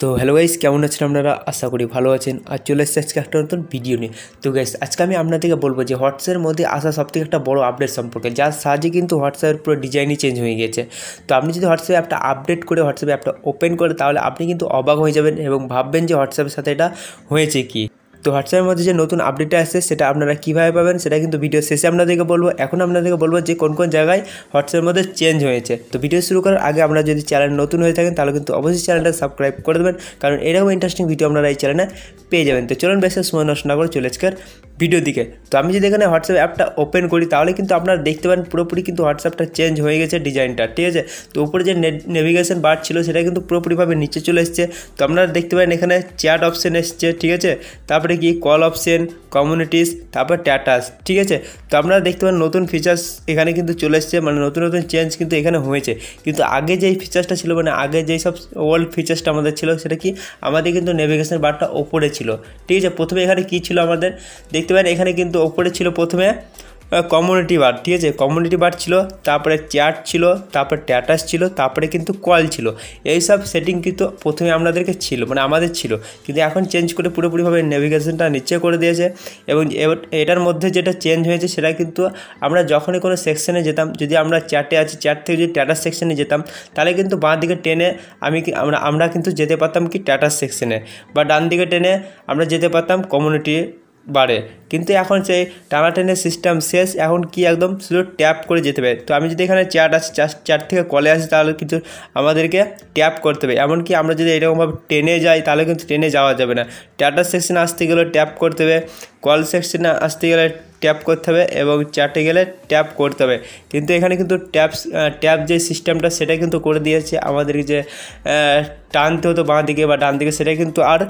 তো hello guys, কেমন আছেন আপনারা? আশা করি ভালো আছেন। আর চলে এসেছে আজকে একটা নতুন ভিডিও নিয়ে। তো গাইস, আজকে আমি আপনাদেরকে বলবো যে হোয়াটসঅ্যাপের মধ্যে আসা সবথেকে একটা বড় আপডেট সম্পর্কে, যার সাহায্যে কিন্তু হোয়াটসঅ্যাপের পুরো ডিজাইনই চেঞ্জ হয়ে গেছে। তো আপনি যদি হোয়াটসঅ্যাপে অ্যাপটা আপডেট করে হোয়াটসঅ্যাপে অ্যাপটা ওপেন করে, তাহলে আপনি কিন্তু অবাক হয়ে যাবেন এবং ভাববেন যে হোয়াটসঅ্যাপের সাথে এটা হয়েছে কি। তো হোয়াটসঅ্যাপের মধ্যে যে নতুন আপডেটটা আসছে সেটা আপনারা কীভাবে পাবেন সেটা কিন্তু ভিডিও শেষে আপনাদেরকে বলবো। এখন আপনাদেরকে বলবো যে কোন কোন জায়গায় হোয়াটসঅ্যাপের মধ্যে চেঞ্জ হয়েছে। তো ভিডিও শুরু করার আগে আপনারা যদি চ্যানেল নতুন হয়ে থাকেন তাহলে কিন্তু অবশ্যই চ্যানেলটা সাবস্ক্রাইব করে দেবেন, কারণ এরকম ইন্টারেস্টিং ভিডিও আপনারা এই চ্যানেলে পেয়ে যাবেন। তো চলুন বেশি সময় নষ্ট না করে চলে আজকের ভিডিও দিকে। তো আমি যদি এখানে হোয়াটসঅ্যাপ অ্যাপটা ওপেন করি তাহলে কিন্তু আপনারা দেখতে পারেন পুরোপুরি কিন্তু হোয়াটসঅ্যাপটা চেঞ্জ হয়ে গেছে ডিজাইনটা, ঠিক আছে। তো উপরে যে নেভিগেশন বার ছিল সেটা কিন্তু পুরোপুরিভাবে নিচে চলে এসছে। তো আপনারা দেখতে পারেন এখানে চ্যাট অপশন এসছে, ঠিক আছে। তারপরে কি কল অপশন, কমিউনিটিস, তারপর স্ট্যাটাস, ঠিক আছে। তো আপনারা দেখতে পারেন নতুন ফিচার্স এখানে কিন্তু চলে এসছে, মানে নতুন নতুন চেঞ্জ কিন্তু এখানে হয়েছে। কিন্তু আগে যেই ফিচার্সটা ছিল, মানে আগে যেই সব ওল্ড ফিচার্সটা আমাদের ছিল, সেটা কি আমাদের কিন্তু নেভিগেশন বারটা ওপরে ছিল, ঠিক আছে। প্রথমে এখানে কী ছিল আমাদের দেখতে পারেন, এখানে কিন্তু ওপরে ছিল প্রথমে কমিউনিটি বার, ঠিক আছে। কমিউনিটি বার ছিল, তারপরে চ্যাট ছিল, তারপর স্ট্যাটাস ছিল, তারপরে কিন্তু কল ছিল। এইসব সেটিং কিন্তু প্রথমে আপনাদেরকে ছিল, মানে আমাদের ছিল, কিন্তু এখন চেঞ্জ করে পুরোপুরিভাবে নেভিগেশনটা নিচে করে দিয়েছে। এবং এটার মধ্যে যেটা চেঞ্জ হয়েছে সেটা কিন্তু আমরা যখনই কোনো সেকশনে যেতাম, যদি আমরা চ্যাটে আছি, চ্যাট থেকে যদি স্ট্যাটাস সেকশনে যেতাম, তাহলে কিন্তু বাঁ দিকে টেনে আমরা কিন্তু যেতে পারতাম কি স্ট্যাটাস সেকশনে, বা ডান দিকে টেনে আমরা যেতে পারতাম কমিউনিটি বাড়ে। কিন্তু এখন সেই টানাটেনের সিস্টেম শেষ, এখন কি একদম শুধু ট্যাপ করে যেতে হবে। তো আমি যদি এখানে চ্যাট আসি, চ্যাট থেকে কলে আসি, তাহলে কিন্তু আমাদেরকে ট্যাপ করতে হবে। এমনকি আমরা যদি এরকমভাবে টেনে যাই তাহলে কিন্তু টেনে যাওয়া যাবে না। স্ট্যাটাস সেকশনে আসতে গেলে ট্যাপ করতে হবে, কল সেকশনে আসতে গেলে ট্যাপ করতে হবে, এবং চ্যাটে গেলে ট্যাপ করতে হবে। কিন্তু এখানে কিন্তু ট্যাপ যে সিস্টেমটা সেটা কিন্তু করে দিয়েছে আমাদেরকে, যে টানতে হতো বাঁ দিকে বা ডান দিকে, সেটা কিন্তু আর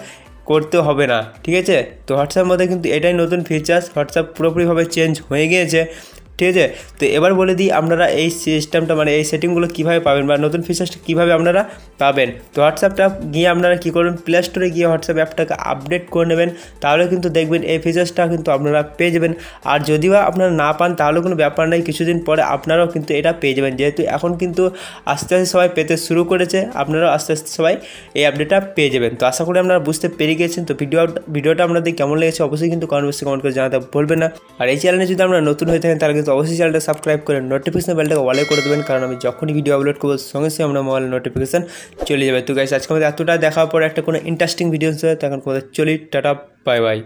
করতে হবে না, ঠিক আছে। তো হোয়াটসঅ্যাপের মধ্যে কিন্তু এটাই নতুন ফিচার্স, হোয়াটসঅ্যাপ পুরোপুরিভাবে চেঞ্জ হয়ে গিয়েছে, ঠিক আছে। তো এবার বলে দিই আপনারা এই সিস্টেমটা, মানে এই সেটিংগুলো কীভাবে পাবেন বা নতুন ফিচার্সটা কীভাবে আপনারা পাবেন। তো হোয়াটসঅ্যাপটা গিয়ে আপনারা কী করবেন, প্লে স্টোরে গিয়ে হোয়াটসঅ্যাপ অ্যাপটাকে আপডেট করে নেবেন, তাহলে কিন্তু দেখবেন এই ফিচার্সটা কিন্তু আপনারা পেয়ে যাবেন। আর যদিও আপনারা না পান তাহলে কোনো ব্যাপার নাই, কিছুদিন পরে আপনারাও কিন্তু এটা পেয়ে যাবেন, যেহেতু এখন কিন্তু আস্তে আস্তে সবাই পেতে শুরু করেছে, আপনারাও আস্তে আস্তে সবাই এই আপডেটটা পেয়ে যাবেন। তো আশা করি আপনারা বুঝতে পেরে গিয়েছেন। তো ভিডিওটা আপনাদের কেমন লেগেছে অবশ্যই কিন্তু কমেন্ট করে জানাতে ভুলবেন না। আর এই চ্যানেলে যদি আপনারা নতুন হয়ে থাকেন তাহলে কিন্তু অবশ্যই চ্যানেলটা সাবস্ক্রাইব করে নোটিফিকেশন বেলটাকে অলে করে দেবেন, কারণ আমি যখনই ভিডিও আপলোড করবো সঙ্গে সঙ্গে আমরা মোবাইলে নোটিফিকেশন চলে যাবে। তো গাইস, আজকে আমাদের এতটা দেখার পর একটা কোনো ইন্টারেস্টিং ভিডিও তখন কোথায় চলি, টাটা, বাই বাই।